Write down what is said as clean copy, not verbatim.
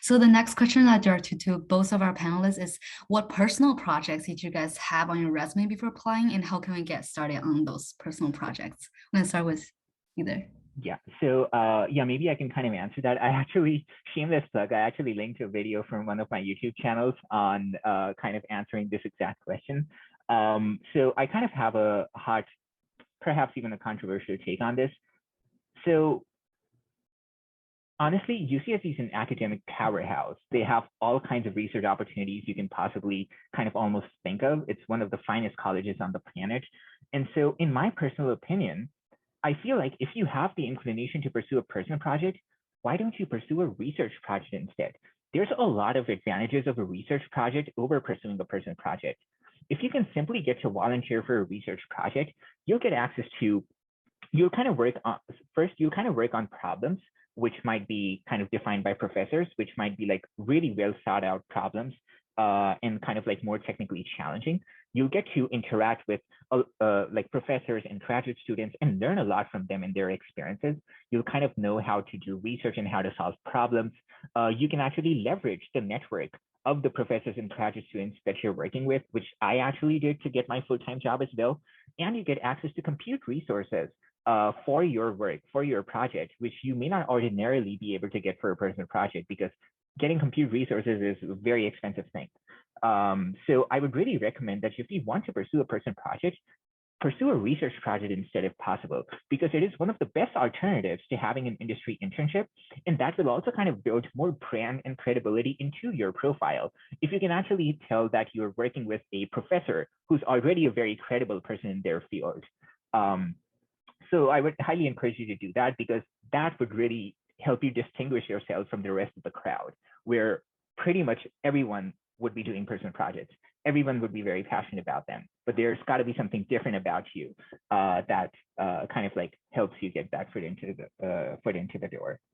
So the next question I direct to both of our panelists is what personal projects did you guys have on your resume before applying, and how can we get started on those personal projects? I'm gonna start with either. Yeah. So yeah, maybe I can kind of answer that. I actually, shameless plug, I actually linked a video from one of my YouTube channels on kind of answering this exact question. So I kind of have a hot, perhaps even a controversial take on this. So honestly, UCSC is an academic powerhouse. They have all kinds of research opportunities you can possibly kind of almost think of. It's one of the finest colleges on the planet. And so in my personal opinion, I feel like if you have the inclination to pursue a personal project, why don't you pursue a research project instead? There's a lot of advantages of a research project over pursuing a personal project. If you can simply get to volunteer for a research project, you'll get access to, you'll kind of work on, first, you'll kind of work on problems, which might be kind of defined by professors, which might be like really well thought out problems and kind of like more technically challenging. You'll get to interact with like professors and graduate students and learn a lot from them and their experiences. You'll kind of know how to do research and how to solve problems. You can actually leverage the network of the professors and graduate students that you're working with, which I actually did to get my full-time job as well. And you get access to compute resources for your work, for your project, which you may not ordinarily be able to get for a personal project because getting compute resources is a very expensive thing. So I would really recommend that if you want to pursue a personal project, pursue a research project instead if possible, because it is one of the best alternatives to having an industry internship. And that will also kind of build more brand and credibility into your profile. If you can actually tell that you're working with a professor who's already a very credible person in their field. So I would highly encourage you to do that because that would really help you distinguish yourself from the rest of the crowd, where pretty much everyone would be doing personal projects. Everyone would be very passionate about them, but there's got to be something different about you that kind of like helps you get that foot into the door.